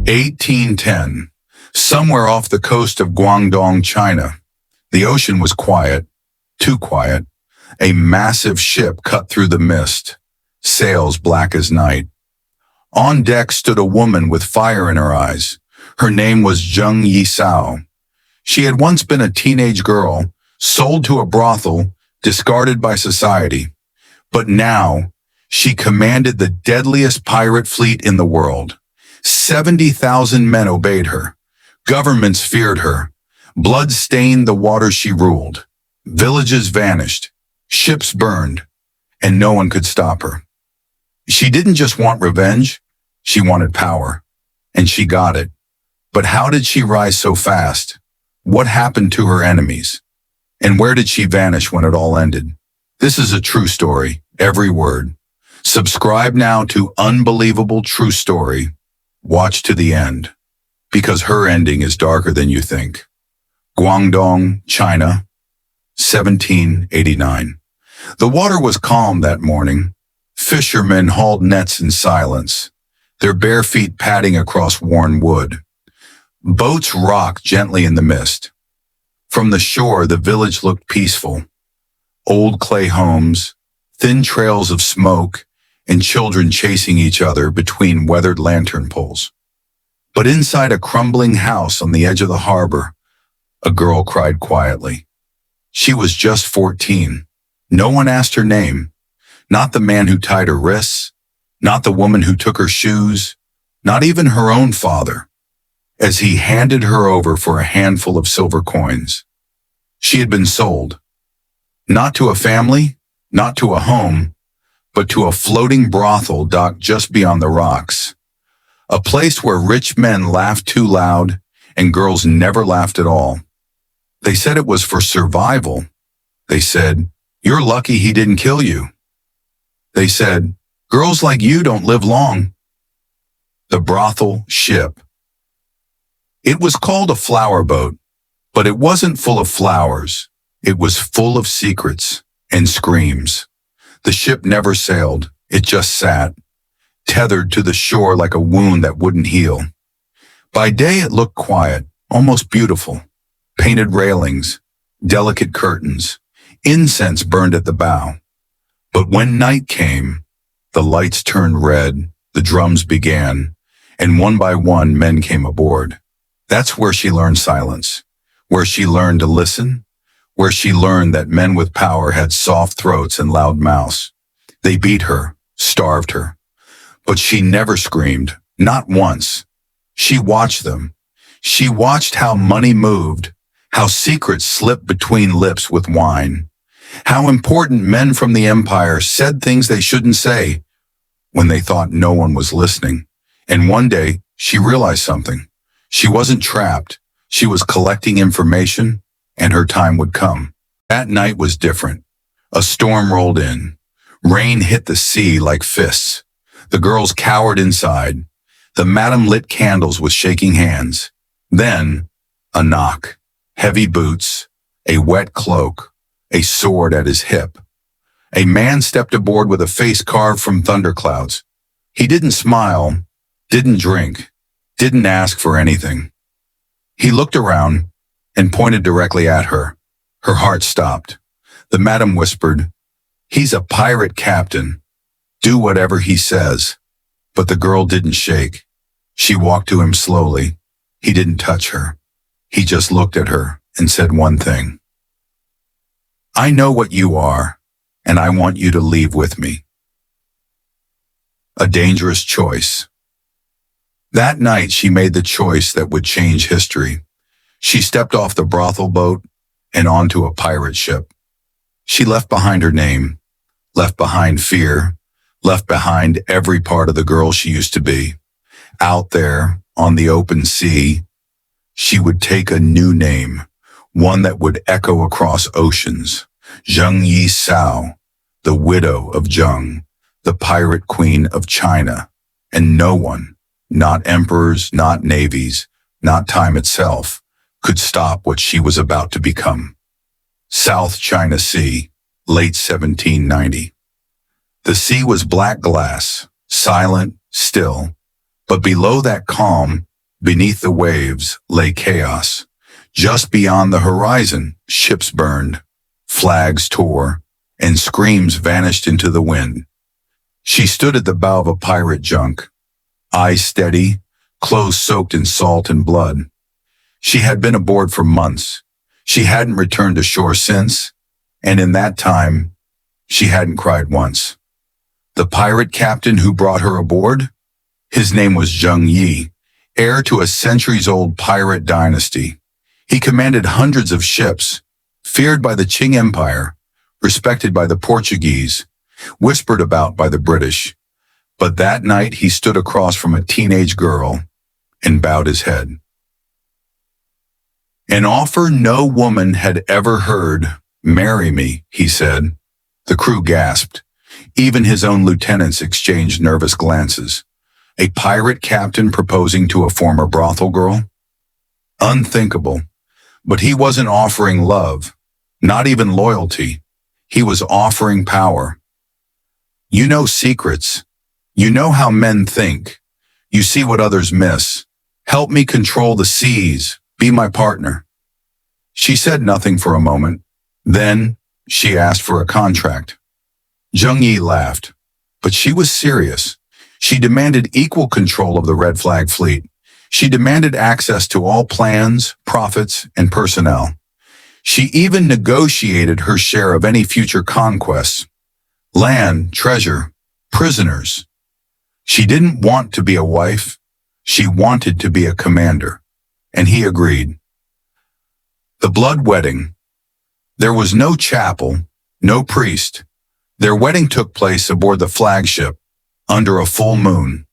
1810. Somewhere off the coast of Guangdong, China. The ocean was quiet, too quiet. A massive ship cut through the mist, sails black as night. On deck stood a woman with fire in her eyes. Her name was Zheng Yi Sao. She had once been a teenage girl, sold to a brothel, discarded by society. But now, she commanded the deadliest pirate fleet in the world. 70,000 men obeyed her. Governments feared her. Blood stained the waters she ruled. Villages vanished. Ships burned. And no one could stop her. She didn't just want revenge. She wanted power. And she got it. But how did she rise so fast? What happened to her enemies? And where did she vanish when it all ended? This is a true story, every word. Subscribe now to Unbelievable True Story. Watch to the end, because her ending is darker than you think. Guangdong, China, 1789. The water was calm that morning. Fishermen hauled nets in silence, their bare feet padding across worn wood. Boats rocked gently in the mist. From the shore, the village looked peaceful. Old clay homes, thin trails of smoke, and children chasing each other between weathered lantern poles. But inside a crumbling house on the edge of the harbor, a girl cried quietly. She was just 14. No one asked her name. Not the man who tied her wrists, not the woman who took her shoes, not even her own father, as he handed her over for a handful of silver coins. She had been sold, not to a family, not to a home, but to a floating brothel docked just beyond the rocks, a place where rich men laughed too loud and girls never laughed at all. They said it was for survival. They said, "You're lucky he didn't kill you." They said, "Girls like you don't live long." The brothel ship. It was called a flower boat, but it wasn't full of flowers. It was full of secrets and screams. The ship never sailed. It just sat, tethered to the shore like a wound that wouldn't heal. By day it looked quiet, almost beautiful. Painted railings, delicate curtains, incense burned at the bow. But when night came, the lights turned red, the drums began, and one by one men came aboard. That's where she learned silence, where she learned to listen, where she learned that men with power had soft throats and loud mouths. They beat her, starved her. But she never screamed, not once. She watched them. She watched how money moved, how secrets slipped between lips with wine, how important men from the empire said things they shouldn't say when they thought no one was listening. And one day, she realized something. She wasn't trapped. She was collecting information, and her time would come. That night was different. A storm rolled in. Rain hit the sea like fists. The girls cowered inside. The madam lit candles with shaking hands. Then, a knock. Heavy boots, a wet cloak, a sword at his hip. A man stepped aboard with a face carved from thunderclouds. He didn't smile, didn't drink, didn't ask for anything. He looked around and pointed directly at her. Her heart stopped. The madam whispered, "He's a pirate captain. Do whatever he says." But the girl didn't shake. She walked to him slowly. He didn't touch her. He just looked at her and said one thing. "I know what you are, and I want you to leave with me." A dangerous choice. That night, she made the choice that would change history. She stepped off the brothel boat and onto a pirate ship. She left behind her name, left behind fear, left behind every part of the girl she used to be. Out there, on the open sea, she would take a new name, one that would echo across oceans. Zheng Yi Sao, the widow of Zheng, the pirate queen of China. And no one, not emperors, not navies, not time itself, could stop what she was about to become. South China Sea, late 1790. The sea was black glass, silent, still, but below that calm, Beneath the waves lay chaos. Just beyond the horizon, ships burned, flags tore, and screams vanished into the wind. She stood at the bow of a pirate junk, eyes steady, clothes soaked in salt and blood. She had been aboard for months. She hadn't returned to shore since, and in that time, she hadn't cried once. The pirate captain who brought her aboard? His name was Zheng Yi, heir to a centuries-old pirate dynasty. He commanded hundreds of ships, feared by the Qing Empire, respected by the Portuguese, whispered about by the British. But that night he stood across from a teenage girl and bowed his head. An offer no woman had ever heard. "Marry me," he said. The crew gasped. Even his own lieutenants exchanged nervous glances. A pirate captain proposing to a former brothel girl? Unthinkable. But he wasn't offering love, not even loyalty. He was offering power. You know secrets. You know how men think. You see what others miss. Help me control the seas. Be my partner. She said nothing for a moment. Then she asked for a contract. Zheng Yi laughed, but she was serious. She demanded equal control of the Red Flag fleet. She demanded access to all plans, profits, and personnel. She even negotiated her share of any future conquests. Land, treasure, prisoners. She didn't want to be a wife. She wanted to be a commander. And he agreed. The blood wedding. There was no chapel, no priest. Their wedding took place aboard the flagship, under a full moon.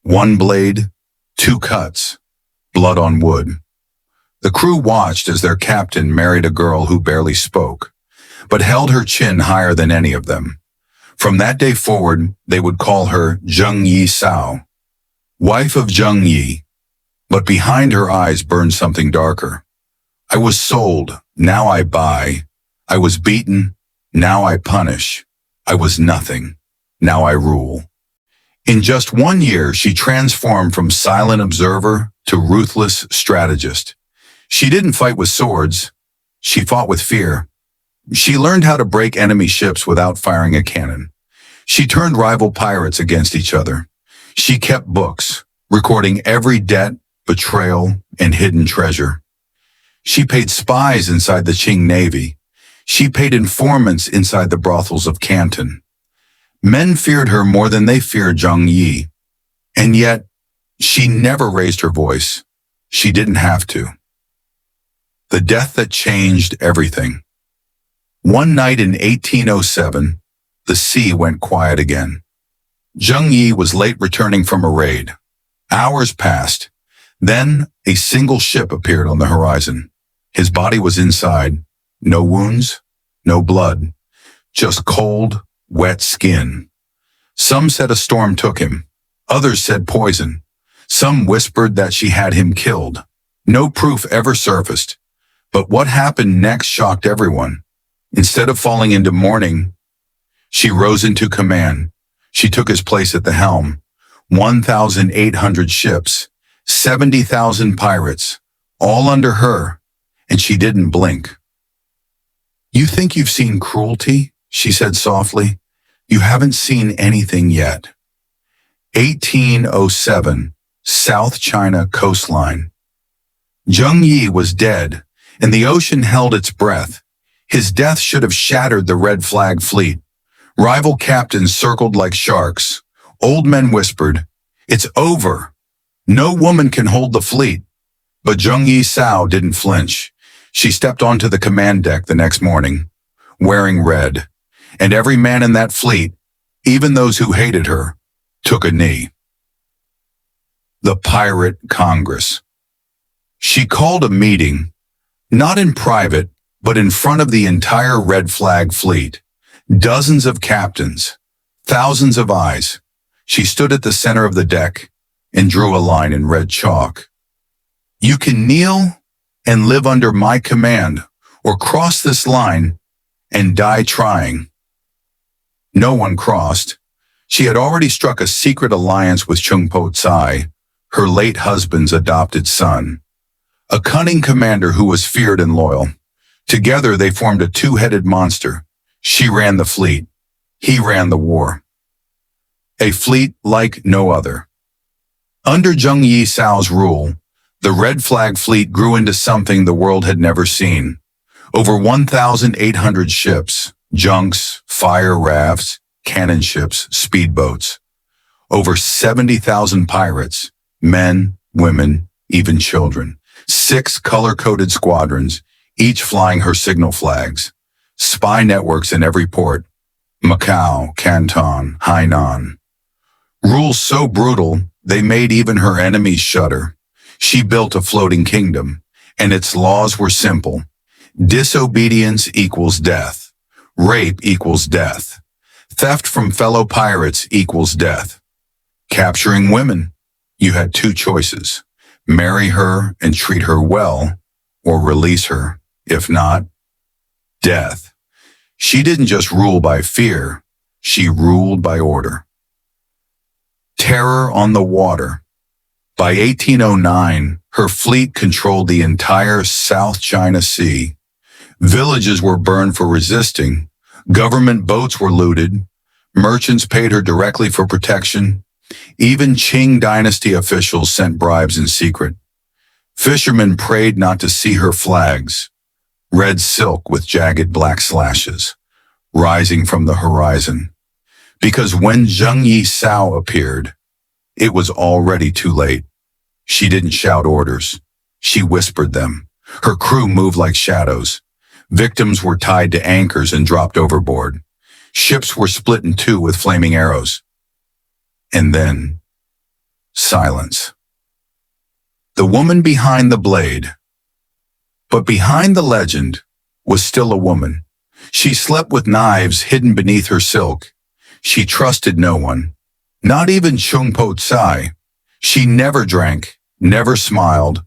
One blade, two cuts, blood on wood. The crew watched as their captain married a girl who barely spoke, but held her chin higher than any of them. From that day forward, they would call her Zheng Yi Sao, wife of Zheng Yi. But behind her eyes burned something darker. I was sold, now I buy. I was beaten, now I punish. I was nothing, now I rule. In just 1 year, she transformed from silent observer to ruthless strategist. She didn't fight with swords. She fought with fear. She learned how to break enemy ships without firing a cannon. She turned rival pirates against each other. She kept books, recording every debt, betrayal, and hidden treasure. She paid spies inside the Qing Navy. She paid informants inside the brothels of Canton. Men feared her more than they feared Zheng Yi. And yet, she never raised her voice. She didn't have to. The death that changed everything. One night in 1807, the sea went quiet again. Zheng Yi was late returning from a raid. Hours passed. Then, a single ship appeared on the horizon. His body was inside. No wounds, no blood, just cold, wet skin. Some said a storm took him. Others said poison. Some whispered that she had him killed. No proof ever surfaced. But what happened next shocked everyone. Instead of falling into mourning, she rose into command. She took his place at the helm. 1,800 ships, 70,000 pirates, all under her, and she didn't blink. "You think you've seen cruelty?" she said softly. "You haven't seen anything yet." 1807, South China coastline. Zheng Yi was dead, and the ocean held its breath. His death should have shattered the Red Flag fleet. Rival captains circled like sharks. Old men whispered, "It's over. No woman can hold the fleet." But Zheng Yi Sao didn't flinch. She stepped onto the command deck the next morning, wearing red, and every man in that fleet, even those who hated her, took a knee. The Pirate Congress. She called a meeting, not in private, but in front of the entire Red Flag fleet. Dozens of captains, thousands of eyes. She stood at the center of the deck and drew a line in red chalk. "You can kneel and live under my command, or cross this line and die trying." No one crossed. She had already struck a secret alliance with Chung Po Tsai, her late husband's adopted son. A cunning commander who was feared and loyal. Together they formed a two-headed monster. She ran the fleet. He ran the war. A fleet like no other. Under Zheng Yi Sao's rule, the Red Flag Fleet grew into something the world had never seen. Over 1,800 ships, junks, fire rafts, cannon ships, speedboats. Over 70,000 pirates, men, women, even children. 6 color-coded squadrons, each flying her signal flags. Spy networks in every port. Macau, Canton, Hainan. Rules so brutal, they made even her enemies shudder. She built a floating kingdom, and its laws were simple. Disobedience equals death. Rape equals death. Theft from fellow pirates equals death. Capturing women, you had 2 choices. Marry her and treat her well, or release her. If not, death. She didn't just rule by fear, she ruled by order. Terror on the water. By 1809, her fleet controlled the entire South China Sea. Villages were burned for resisting. Government boats were looted. Merchants paid her directly for protection. Even Qing dynasty officials sent bribes in secret. Fishermen prayed not to see her flags, red silk with jagged black slashes, rising from the horizon. Because when Zheng Yi Sao appeared, it was already too late. She didn't shout orders. She whispered them. Her crew moved like shadows. Victims were tied to anchors and dropped overboard. Ships were split in 2 with flaming arrows. And then, silence. The woman behind the blade. But behind the legend was still a woman. She slept with knives hidden beneath her silk. She trusted no one, not even Chung Po Tsai. She never drank, never smiled,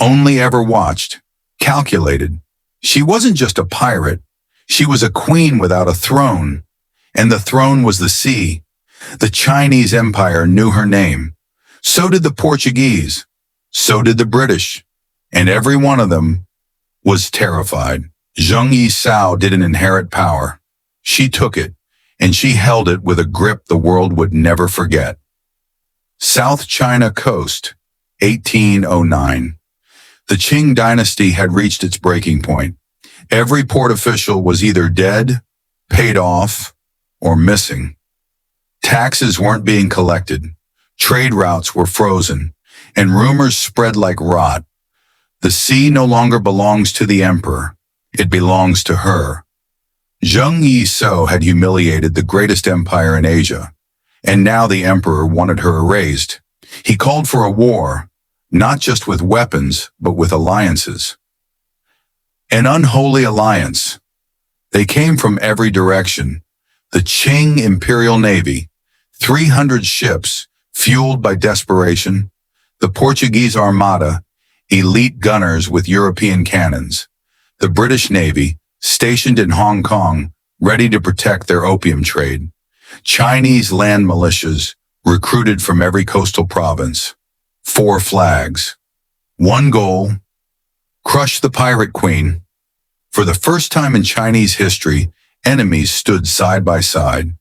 only ever watched, calculated. She wasn't just a pirate. She was a queen without a throne, and the throne was the sea. The Chinese Empire knew her name. So did the Portuguese. So did the British. And every one of them was terrified. Zheng Yi Sao didn't inherit power. She took it, and she held it with a grip the world would never forget. South China coast, 1809. The Qing dynasty had reached its breaking point. Every port official was either dead, paid off, or missing. Taxes weren't being collected. Trade routes were frozen, and rumors spread like rot. The sea no longer belongs to the emperor. It belongs to her. Zheng Yi Sao had humiliated the greatest empire in Asia, and now the emperor wanted her erased. He called for a war, not just with weapons, but with alliances. An unholy alliance. They came from every direction. The Qing Imperial Navy, 300 ships, fueled by desperation. The Portuguese Armada, elite gunners with European cannons. The British Navy, stationed in Hong Kong, ready to protect their opium trade. Chinese land militias, recruited from every coastal province. 4 flags. One goal, crush the pirate queen. For the first time in Chinese history, enemies stood side by side,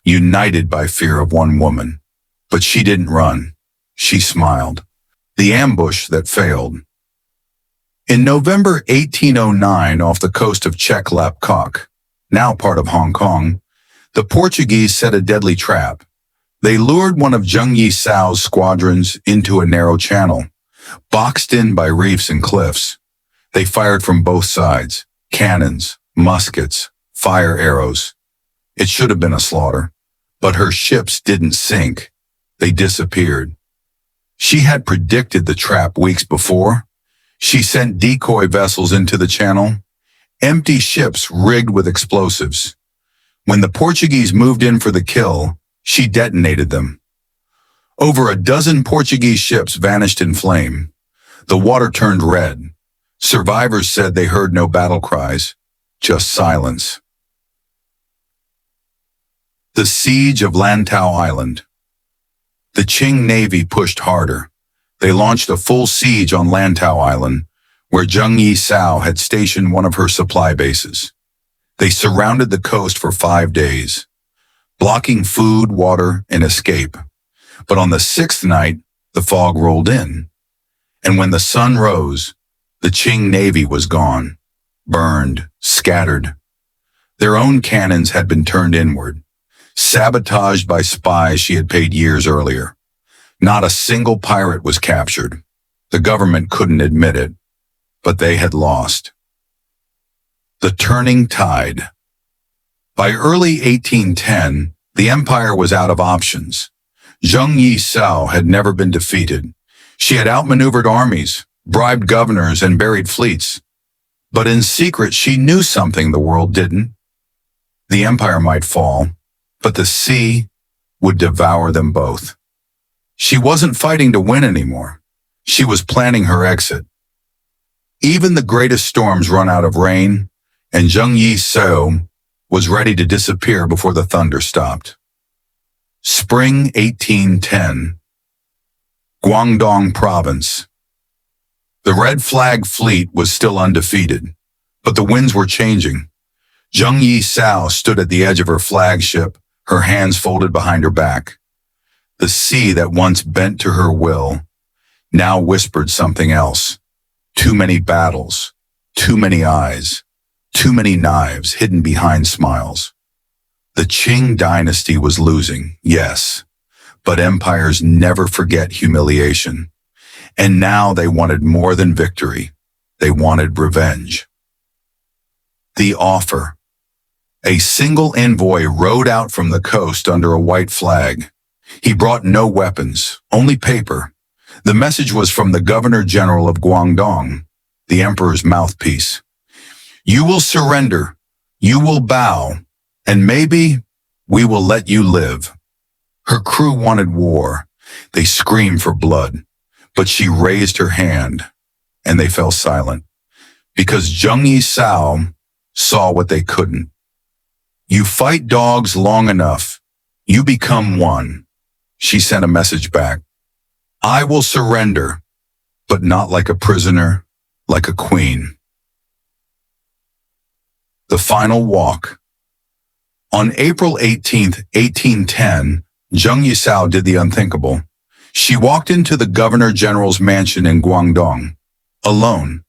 united by fear of one woman. But she didn't run. She smiled. The ambush that failed. In November 1809, off the coast of Czech Lapkok, now part of Hong Kong, the Portuguese set a deadly trap. They lured one of Zheng Yi Sao's squadrons into a narrow channel, boxed in by reefs and cliffs. They fired from both sides, cannons, muskets, fire arrows. It should have been a slaughter, but her ships didn't sink. They disappeared. She had predicted the trap weeks before. She sent decoy vessels into the channel, empty ships rigged with explosives. When the Portuguese moved in for the kill, she detonated them. Over a dozen Portuguese ships vanished in flame. The water turned red. Survivors said they heard no battle cries, just silence. The siege of Lantau Island. The Qing Navy pushed harder. They launched a full siege on Lantau Island, where Zheng Yi Sao had stationed one of her supply bases. They surrounded the coast for 5 days, blocking food, water, and escape. But on the 6th night, the fog rolled in, and when the sun rose, the Qing navy was gone, burned, scattered. Their own cannons had been turned inward, sabotaged by spies she had paid years earlier. Not a single pirate was captured. The government couldn't admit it, but they had lost. The turning tide. By early 1810, the empire was out of options. Zheng Yi Sao had never been defeated. She had outmaneuvered armies, bribed governors, and buried fleets. But in secret, she knew something the world didn't. The empire might fall, but the sea would devour them both. She wasn't fighting to win anymore. She was planning her exit. Even the greatest storms run out of rain, and Zheng Yi Sao was ready to disappear before the thunder stopped. Spring 1810. Guangdong Province. The Red Flag Fleet was still undefeated, but the winds were changing. Zheng Yi Sao stood at the edge of her flagship, her hands folded behind her back. The sea that once bent to her will now whispered something else. Too many battles, too many eyes, too many knives hidden behind smiles. The Qing dynasty was losing, yes, but empires never forget humiliation. And now they wanted more than victory. They wanted revenge. The offer. A single envoy rode out from the coast under a white flag. He brought no weapons, only paper. The message was from the Governor-General of Guangdong, the emperor's mouthpiece. You will surrender, you will bow, and maybe we will let you live. Her crew wanted war. They screamed for blood, but she raised her hand, and they fell silent, because Zheng Yi Sao saw what they couldn't. You fight dogs long enough, you become one. She sent a message back. I will surrender, but not like a prisoner, like a queen. The final walk. On April 18th, 1810, Zheng Yi Sao did the unthinkable. She walked into the Governor-General's mansion in Guangdong, alone,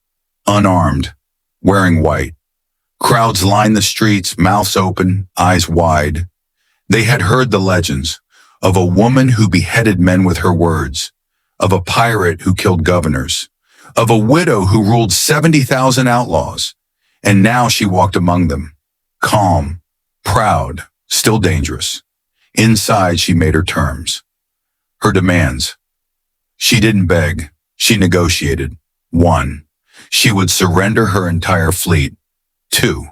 unarmed, wearing white. Crowds lined the streets, mouths open, eyes wide. They had heard the legends of a woman who beheaded men with her words, of a pirate who killed governors, of a widow who ruled 70,000 outlaws. And now she walked among them, calm, proud, still dangerous. Inside, she made her terms, her demands. She didn't beg, she negotiated. 1. She would surrender her entire fleet. 2.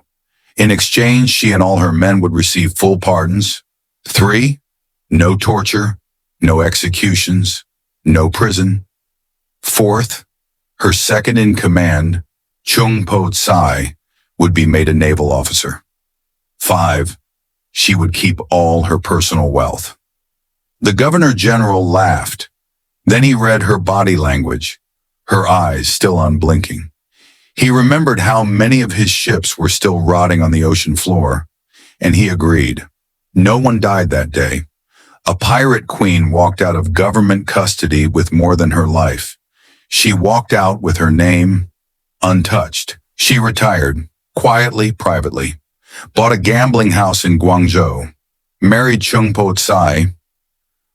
In exchange, she and all her men would receive full pardons. 3. No torture, no executions, no prison. 4th, her second in command, Chung Po Tsai, would be made a naval officer. 5. She would keep all her personal wealth. The Governor-General laughed. Then he read her body language, her eyes still unblinking. He remembered how many of his ships were still rotting on the ocean floor, and he agreed. No one died that day. A pirate queen walked out of government custody with more than her life. She walked out with her name untouched. She retired, quietly, privately, bought a gambling house in Guangzhou, married Chung Po Tsai,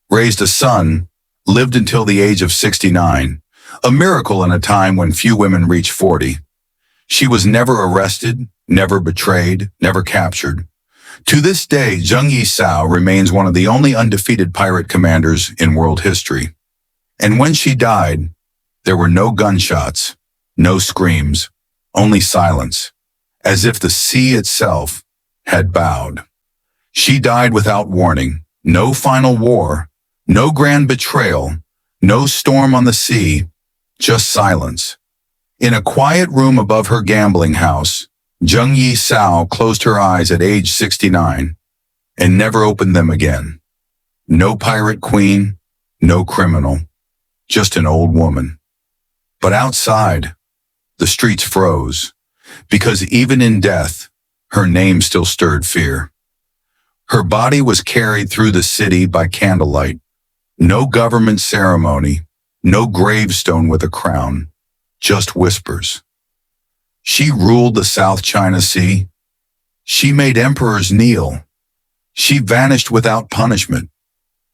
raised a son, lived until the age of 69, a miracle in a time when few women reach 40. She was never arrested, never betrayed, never captured. To this day, Zheng Yi Sao remains one of the only undefeated pirate commanders in world history. And when she died, there were no gunshots, no screams, only silence, as if the sea itself had bowed. She died without warning, no final war, no grand betrayal, no storm on the sea, just silence. In a quiet room above her gambling house, Zheng Yi Sao closed her eyes at age 69 and never opened them again. No pirate queen, no criminal, just an old woman. But outside, the streets froze, because even in death, her name still stirred fear. Her body was carried through the city by candlelight. No government ceremony, no gravestone with a crown, just whispers. She ruled the South China Sea. She made emperors kneel. She vanished without punishment.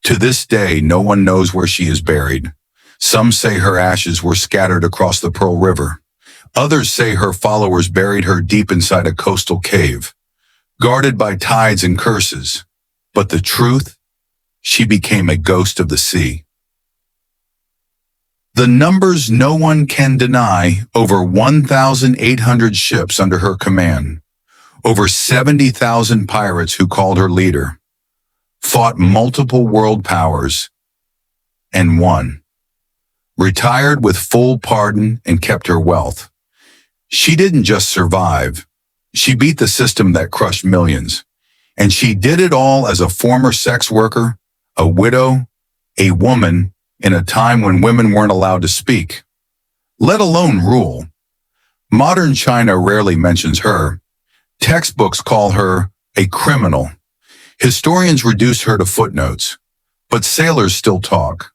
To this day, no one knows where she is buried. Some say her ashes were scattered across the Pearl River. Others say her followers buried her deep inside a coastal cave, guarded by tides and curses. But the truth? She became a ghost of the sea. The numbers no one can deny: over 1,800 ships under her command, over 70,000 pirates who called her leader, fought multiple world powers, and won. Retired with full pardon and kept her wealth. She didn't just survive. She beat the system that crushed millions. And she did it all as a former sex worker, a widow, a woman, in a time when women weren't allowed to speak, let alone rule. Modern China rarely mentions her. Textbooks call her a criminal. Historians reduce her to footnotes, but sailors still talk.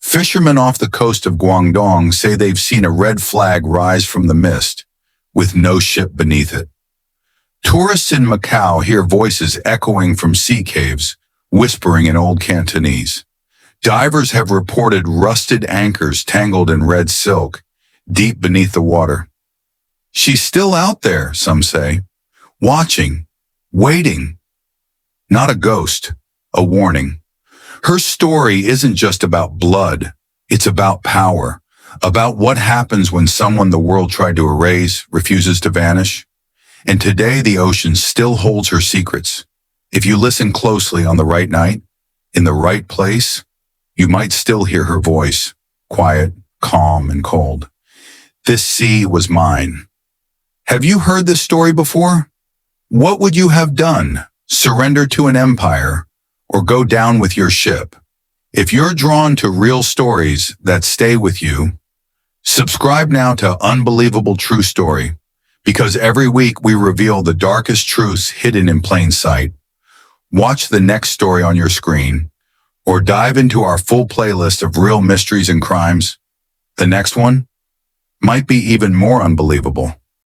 Fishermen off the coast of Guangdong say they've seen a red flag rise from the mist, with no ship beneath it. Tourists in Macau hear voices echoing from sea caves, whispering in old Cantonese. Divers have reported rusted anchors tangled in red silk, deep beneath the water. She's still out there, some say, watching, waiting. Not a ghost, a warning. Her story isn't just about blood, it's about power, about what happens when someone the world tried to erase refuses to vanish. And today the ocean still holds her secrets. If you listen closely on the right night, in the right place, you might still hear her voice, quiet, calm, and cold. This sea was mine. Have you heard this story before? What would you have done? Surrender to an empire, or go down with your ship? If you're drawn to real stories that stay with you, subscribe now to Unbelievable True Story, because every week we reveal the darkest truths hidden in plain sight. Watch the next story on your screen, or dive into our full playlist of real mysteries and crimes. The next one might be even more unbelievable.